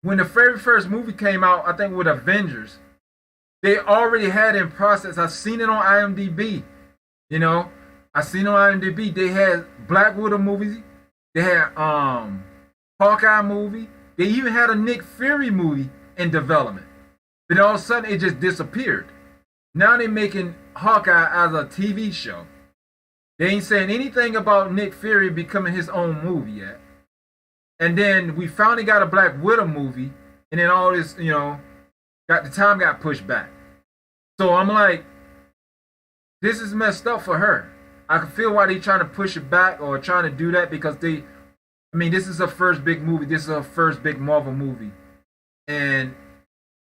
When the very first movie came out, I think with Avengers, they already had in process. I've seen it on IMDb. I seen on IMDb they had Black Widow movies, they had Hawkeye movie, they even had a Nick Fury movie in development. But all of a sudden it just disappeared. Now they're making Hawkeye as a TV show. They ain't saying anything about Nick Fury becoming his own movie yet. And then we finally got a Black Widow movie, and then all this, got pushed back. So I'm like, this is messed up for her. I can feel why they trying to push it back or trying to do that, because this is her first big movie. This is her first big Marvel movie. And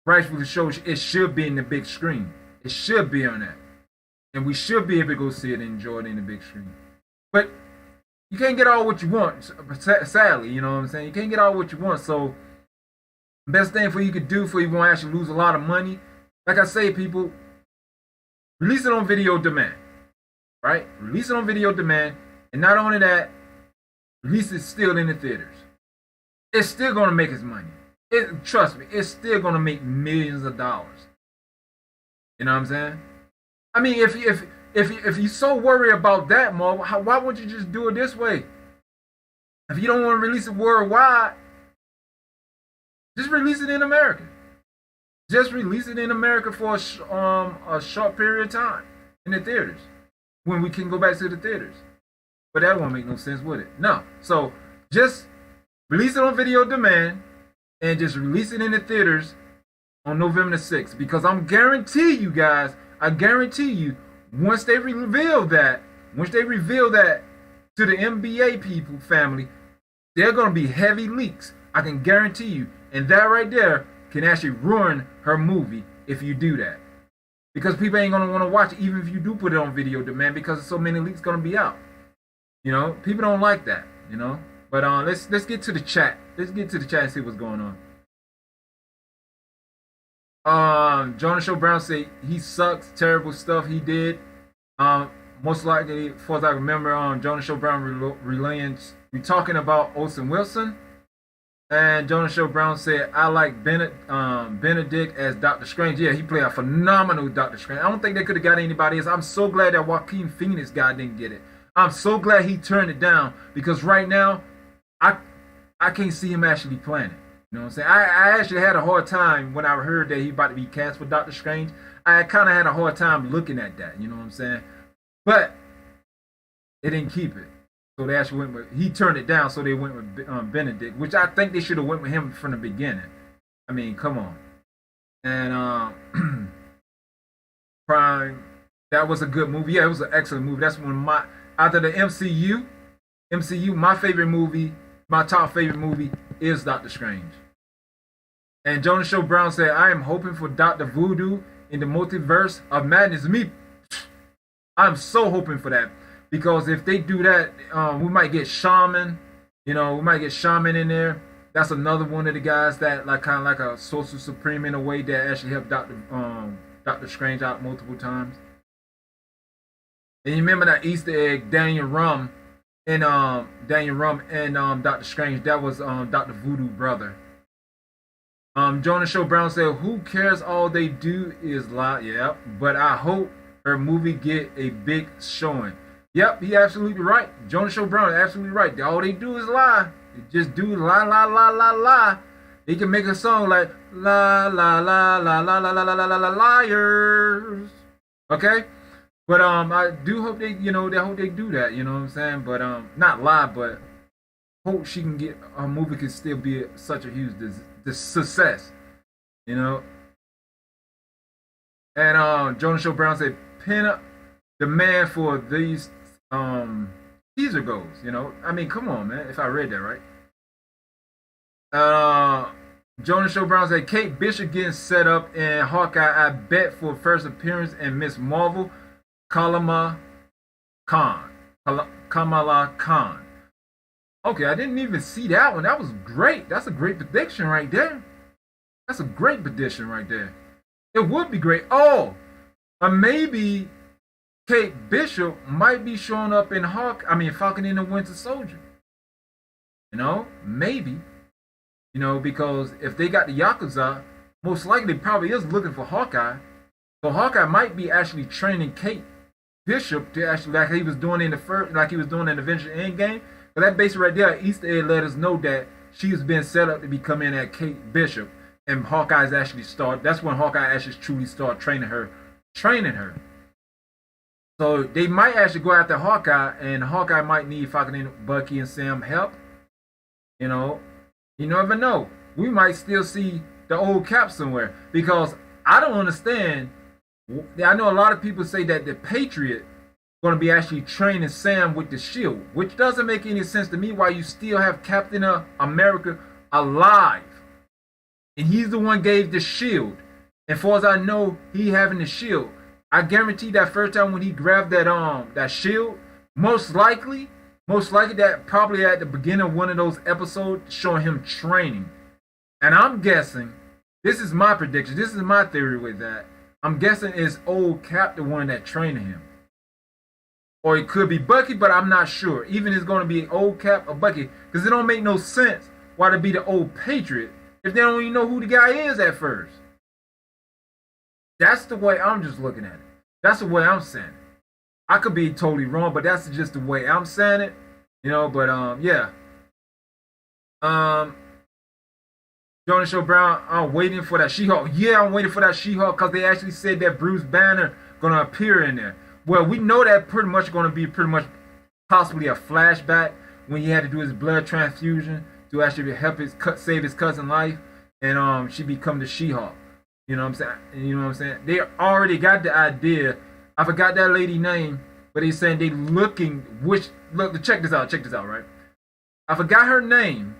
rightfully so, it should be in the big screen. It should be on that. And we should be able to go see it and enjoy it in the big screen. But you can't get all what you want. Sadly, you know what I'm saying. You can't get all what you want. So, best thing for you could do for you won't actually lose a lot of money. Like I say, people, release it on video demand, right? Release it on video demand, and not only that, release it still in the theaters. It's still gonna make its money. Trust me, it's still gonna make millions of dollars. You know what I'm saying? I mean, if you're so worried about that, Mo, why wouldn't you just do it this way? If you don't want to release it worldwide, just release it in America. Just release it in America for a short period of time in the theaters when we can go back to the theaters. But that won't make no sense, would it? No. So just release it on video demand and just release it in the theaters on November the 6th. Because I'm guarantee you guys, I guarantee you, once they reveal that to the NBA people, family, there are going to be heavy leaks. I can guarantee you. And that right there can actually ruin her movie if you do that. Because people ain't going to want to watch it even if you do put it on video demand because so many leaks going to be out. You know, people don't like that, you know. But let's get to the chat. Let's get to the chat and see what's going on. Jonah Show Brown said he sucks, terrible stuff he did. Most likely, as far as I remember, Jonah Show Brown relaying, we talking about Olsen Wilson. And Jonah Show Brown said, I like Benedict as Doctor Strange. Yeah, he played a phenomenal Doctor Strange. I don't think they could have got anybody else. I'm so glad that Joaquin Phoenix guy didn't get it. I'm so glad he turned it down because right now, I can't see him actually playing it. You know what I'm saying? I actually had a hard time when I heard that he about to be cast for Doctor Strange. I kind of had a hard time looking at that. You know what I'm saying? But they didn't keep it. So they actually went with, he turned it down, so they went with Benedict, which I think they should have went with him from the beginning. I mean, come on. And Prime, that was a good movie. Yeah, it was an excellent movie. That's one of my, out of the MCU, my favorite movie, my top favorite movie is Doctor Strange. And Jonah Show Brown said, I am hoping for Dr. Voodoo in the Multiverse of Madness. Me, I'm so hoping for that. Because if they do that, we might get Shaman. You know, we might get Shaman in there. That's another one of the guys that like kind of like a Sorcerer Supreme in a way that actually helped Doctor Strange out multiple times. And you remember that Easter egg, Daniel Rum and Doctor Strange. That was Dr. Voodoo brother. Jonah Show Brown said, "Who cares? All they do is lie." Yeah, but I hope her movie get a big showing. Yep, he absolutely right. Jonah Show Brown is absolutely right. All they do is lie. They just do lie, lie, lie, lie, lie. They can make a song like la la la la la la la la la la liars. Okay? But I do hope they, you know, they hope they do that, you know what I'm saying? But not lie, but hope she can get her movie can still be such a huge success. You know? And Jonah Show Brown said pin up the man for these teaser goals, you know. I mean, come on, man. If I read that right. Jonah Show Brown said Kate Bishop getting set up in Hawkeye, I bet, for first appearance in Miss Marvel, Kamala Khan. Okay, I didn't even see that one. That was great. That's a great prediction right there. That's a great prediction right there. It would be great. Oh, maybe Kate Bishop might be showing up in Falcon and the Winter Soldier. You know, maybe. You know, because if they got the Yakuza, most likely probably is looking for Hawkeye. So Hawkeye might be actually training Kate Bishop to actually, like he was doing in the first, like he was doing in Avengers Endgame. But that basically right there, Easter egg let us know that she has been set up to be coming at Kate Bishop, and Hawkeye's actually start. That's when Hawkeye actually truly start training her. So they might actually go after Hawkeye, and Hawkeye might need Falcon and Bucky and Sam help. You know, you never know. We might still see the old Cap somewhere, because I don't understand. I know a lot of people say that the Patriot going to be actually training Sam with the shield, which doesn't make any sense to me. Why you still have Captain America alive, and he's the one gave the shield. And far as I know, he having the shield. I guarantee that first time when he grabbed that shield, most likely Most likely that probably at the beginning of one of those episodes showing him training. And I'm guessing, this is my prediction, this is my theory with that. I'm guessing it's old Cap the one that trained him. Or it could be Bucky, but I'm not sure. Even it's going to be old Cap or Bucky. Because it don't make no sense why to be the old Patriot if they don't even know who the guy is at first. That's the way I'm just looking at it. That's the way I'm saying it. I could be totally wrong, but that's just the way I'm saying it. You know, but yeah. Jonas Show Brown, I'm waiting for that She-Hulk. Yeah, I'm waiting for that She-Hulk because they actually said that Bruce Banner gonna appear in there. Well, we know that pretty much gonna be pretty much possibly a flashback when he had to do his blood transfusion to actually help save his cousin's life, and she become the She-Hulk. You know what I'm saying? You know what I'm saying? They already got the idea. I forgot that lady name, but they saying they looking look, check this out, right? I forgot her name.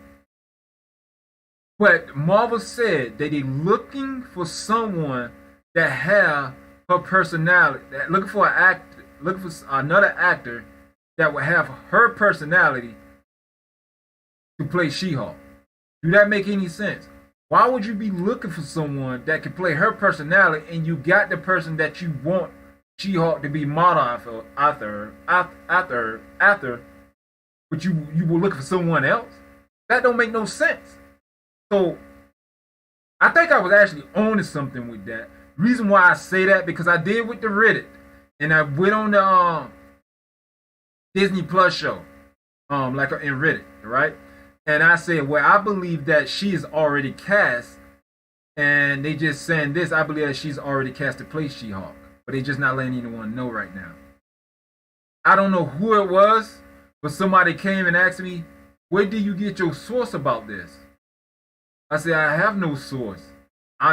But Marvel said that they looking for someone that have her personality, that looking for another actor that would have her personality to play She-Hulk. Do that make any sense? Why would you be looking for someone that can play her personality and you got the person that you want She-Hulk to be modeled after, but you were looking for someone else? That don't make no sense. So, I think I was actually on to something with that. Reason why I say that, because I did with the Reddit. And I went on the Disney Plus show, like in Reddit, right? And I said, well, I believe that she is already cast. And they just saying this, I believe that she's already cast to play She-Hulk. But they just not letting anyone know right now. I don't know who it was, but somebody came and asked me, where do you get your source about this? I said, I have no source.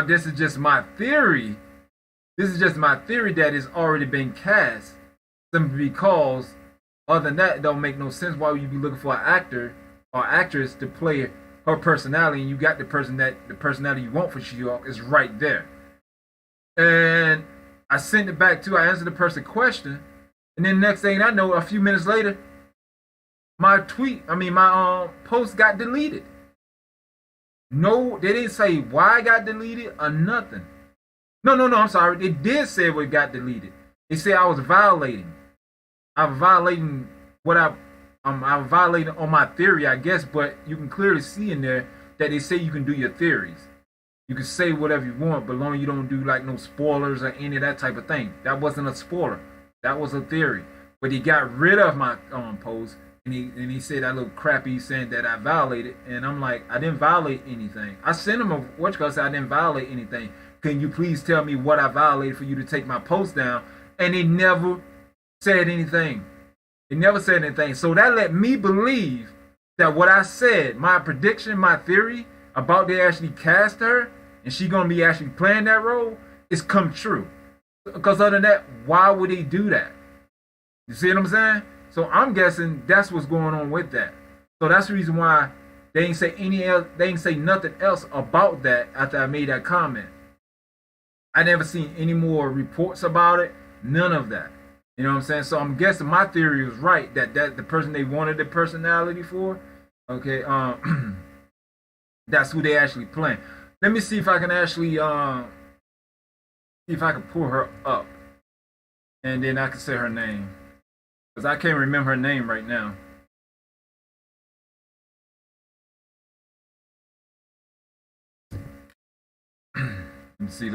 This is just my theory. This is just my theory that it's already been cast. Simply because, other than that, it don't make no sense. Why would you be looking for an actor or actress to play her personality, and you got the personality you want for She-Hulk is right there. And I sent it back to, I answered the person's question, and then next thing I know, a few minutes later, my post got deleted. No, they didn't say why it got deleted or nothing. No, I'm sorry. They did say it got deleted. They said I was violating. I'm violating I'm violating on my theory, I guess, but you can clearly see in there that they say you can do your theories. You can say whatever you want, but long as you don't do like no spoilers or any of that type of thing. That wasn't a spoiler. That was a theory. But he got rid of my post. And he said that little crappy saying that I violated, and I'm like, I didn't violate anything. I sent him said I didn't violate anything. Can you please tell me what I violated for you to take my post down? And they never said anything. They never said anything. So that let me believe that what I said, my prediction, my theory about they actually cast her and she gonna be actually playing that role is come true. Because other than that, why would they do that? You see what I'm saying? So I'm guessing that's what's going on with that. So that's the reason why they ain't say nothing else about that after I made that comment. I never seen any more reports about it. None of that. You know what I'm saying? So I'm guessing my theory was right, that the person they wanted the personality for, okay, that's who they actually playing. Let me see if I can actually see if I can pull her up, and then I can say her name. Because I can't remember her name right now. Let me see.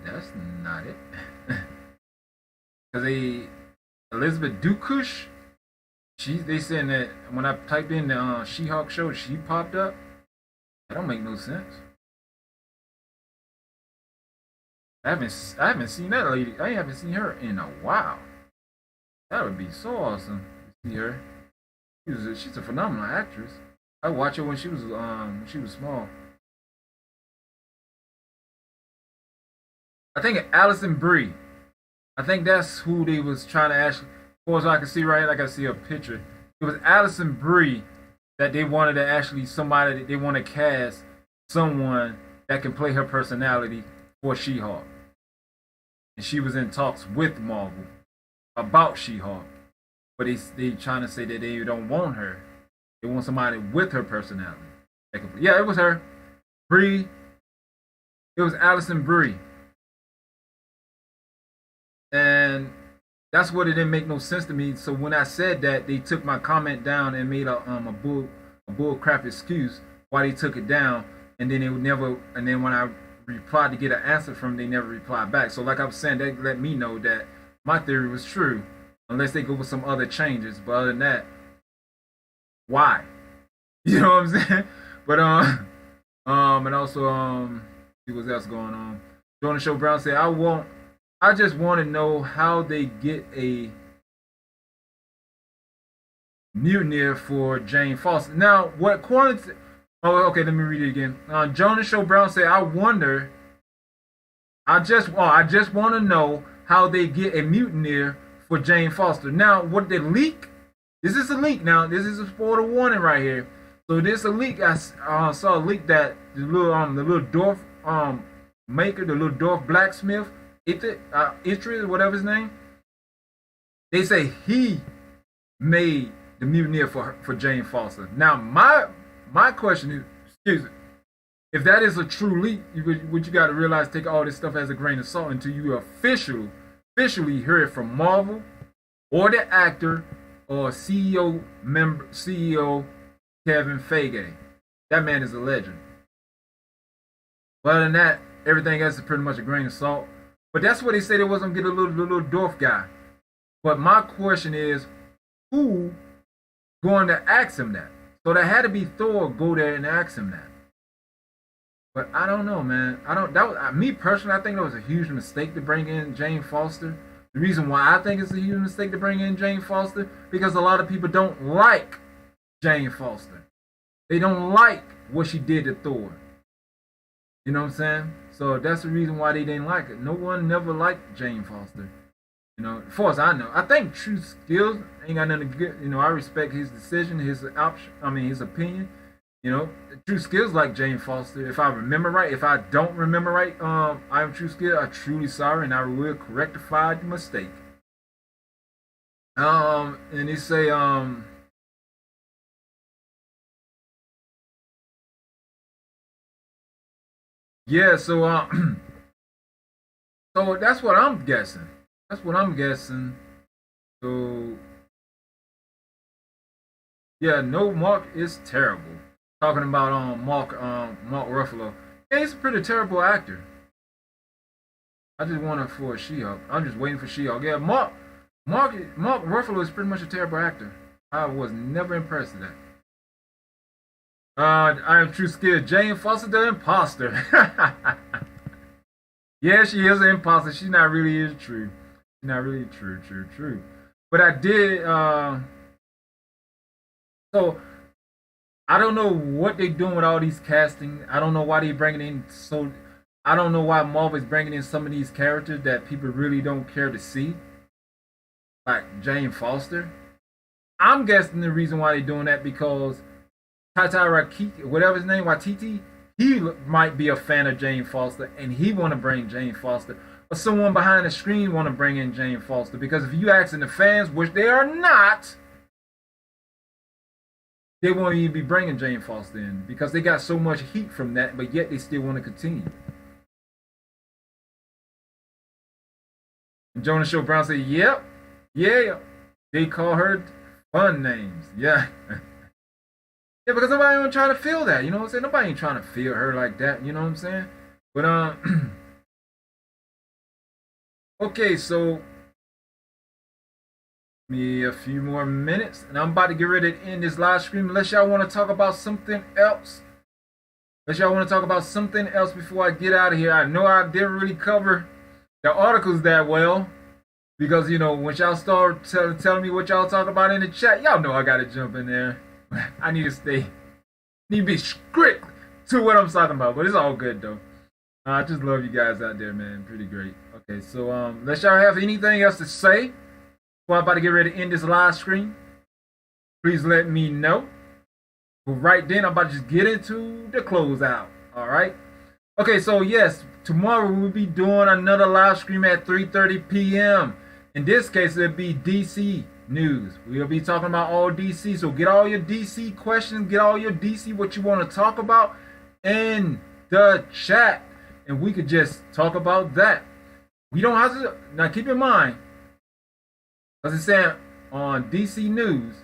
That's not it. Because Elizabeth Dukush, they saying that when I typed in the She-Hulk show, she popped up. That don't make no sense. I haven't seen that lady. I haven't seen her in a while. That would be so awesome to see her. She's a phenomenal actress. I watched her when she was small. I think Alison Brie. I think that's who they was trying to actually. As far as I can see right here, I can see a picture. It was Alison Brie that they wanted to actually somebody that they want to cast someone that can play her personality for She-Hulk. and she was in talks with Marvel about She-Hulk, but they trying to say that they don't want her. They want somebody with her personality. Yeah, it was her. Brie. It was Allison Brie. And that's what it didn't make no sense to me. So when I said that, they took my comment down and made a bull crap excuse why they took it down, and then they would never. And then when I replied to get an answer from them, they never replied back. So like I was saying, that let me know that my theory was true, unless they go with some other changes. But other than that, why? You know what I'm saying? But and also see what else going on. Jordan Show Brown said, I just want to know how they get a mutineer for Jane Foster. Now, what quantity? Oh, okay. Let me read it again. Jonas Show Brown said, I just want to know how they get a mutineer for Jane Foster. Now, what the leak? This is a leak. Now, this is a spoiler warning right here. So this is a leak. I saw a leak that the little dwarf maker, the little dwarf blacksmith, Itri, whatever his name. They say he made the mutineer for Jane Foster. Now, my question is, excuse me, if that is a true leak, what you got to realize, take all this stuff as a grain of salt until you officially hear it from Marvel or the actor or CEO Kevin Feige. That man is a legend. But other than that, everything else is pretty much a grain of salt. But that's what they say they wasn't gonna get a little dwarf guy. But my question is, who going to ask him that? So there had to be Thor go there and ask him that. But I don't know, man. Me personally, I think that was a huge mistake to bring in Jane Foster. The reason why I think it's a huge mistake to bring in Jane Foster, because a lot of people don't like Jane Foster. They don't like what she did to Thor. You know what I'm saying? So that's the reason why they didn't like it. No one never liked Jane Foster. You know, as far as I know. I think True Skills ain't got nothing to get. You know, I respect his decision, his opinion. You know, True Skills like Jane Foster. If I remember right. If I don't remember right, I am True Skill. I'm truly sorry, and I will rectify the mistake. And they say, yeah, so so that's what I'm guessing. So yeah, no, Mark is terrible. Talking about Mark Ruffalo. Yeah, he's a pretty terrible actor. I just want it for She-Hulk. I'm just waiting for She-Hulk. Yeah, Mark Ruffalo is pretty much a terrible actor. I was never impressed with that. I am True Skill. Jane Foster the imposter. Yeah, she is an imposter. She's not really true. She's not really true. But I did. So I don't know what they're doing with all these casting. I don't know why they're bringing in I don't know why Marvel is bringing in some of these characters that people really don't care to see, like Jane Foster. I'm guessing the reason why they're doing that because Taika whatever his name, Waititi, he might be a fan of Jane Foster and he want to bring Jane Foster. Or someone behind the screen want to bring in Jane Foster. Because if you asking the fans, which they are not, they won't even be bringing Jane Foster in. Because they got so much heat from that, but yet they still want to continue. And Jonas Show Brown said, yep, yeah, they call her fun names. Yeah. Yeah, because nobody ain't trying to feel that, you know what I'm saying? Nobody ain't trying to feel her like that, you know what I'm saying? But okay, so me a few more minutes, and I'm about to get ready to end this live stream. Unless y'all want to talk about something else. Before I get out of here. I know I didn't really cover the articles that well. Because, you know, when y'all start telling me what y'all talk about in the chat, y'all know I got to jump in there. I need to be strict to what I'm talking about, but it's all good though. I just love you guys out there, man. Pretty great. Okay, so unless y'all have anything else to say before I'm about to get ready to end this live stream, please let me know. But right then, I'm about to just get into the closeout. All right. Okay, so yes, tomorrow we'll be doing another live stream at 3:30 p.m. In this case, it'll be DC news. We'll be talking about all DC. So get all your DC questions, get all your DC what you want to talk about in the chat, and we could just talk about that. We don't have to. Now keep in mind, as I said on DC news,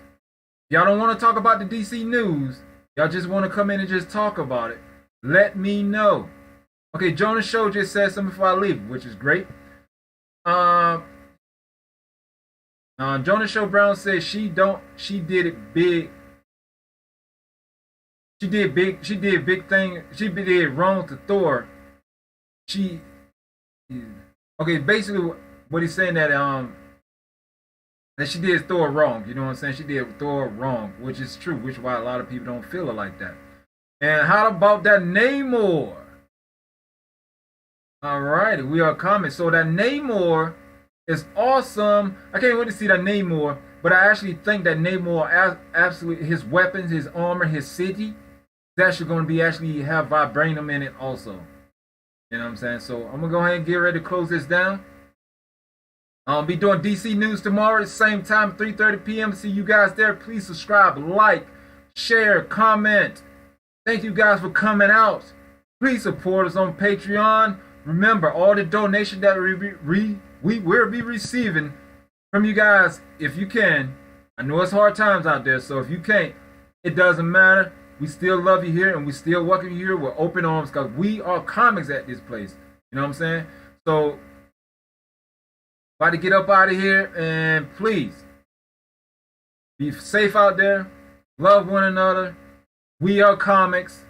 y'all don't want to talk about the DC news. Y'all just want to come in and just talk about it. Let me know. Okay, Jonah Show just said something before I leave, which is great. Jonah Show Brown says she did it big. She did big thing. She did wrong to Thor. Okay, basically what he's saying that she did Thor wrong. You know what I'm saying? She did Thor wrong, which is true, which is why a lot of people don't feel it like that. And how about that Namor? Alright, we are coming. So that Namor is awesome. I can't wait to see that Namor, but I actually think that Namor, absolutely, his weapons, his armor, his city, is actually going to be have vibranium in it also. You know what I'm saying? So I'm going to go ahead and get ready to close this down. I'll be doing DC News tomorrow at the same time, 3:30 p.m. See you guys there. Please subscribe, like, share, comment. Thank you guys for coming out. Please support us on Patreon. Remember, all the donation that we will be receiving from you guys, if you can. I know it's hard times out there, so if you can't, it doesn't matter. We still love you here, and we still welcome you here with open arms, because we are comics at this place. You know what I'm saying? So, about to get up out of here, and please, be safe out there. Love one another. We are comics.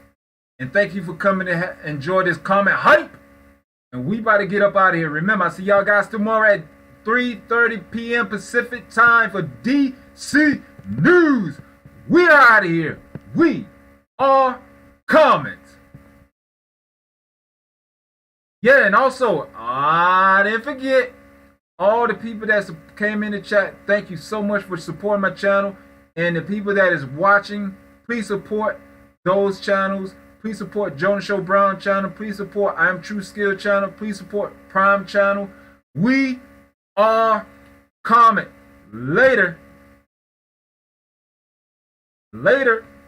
And thank you for coming to enjoy this comic hype. And we about to get up out of here. Remember, I see y'all guys tomorrow at 3:30 p.m. Pacific time for DC News. We are out of here. We are comics. Yeah, and also, I didn't forget all the people that came in the chat. Thank you so much for supporting my channel. And the people that is watching, please support those channels. Please support Jonah Show Brown channel. Please support I Am True Skill channel. Please support Prime channel. We are comic. Later. Later.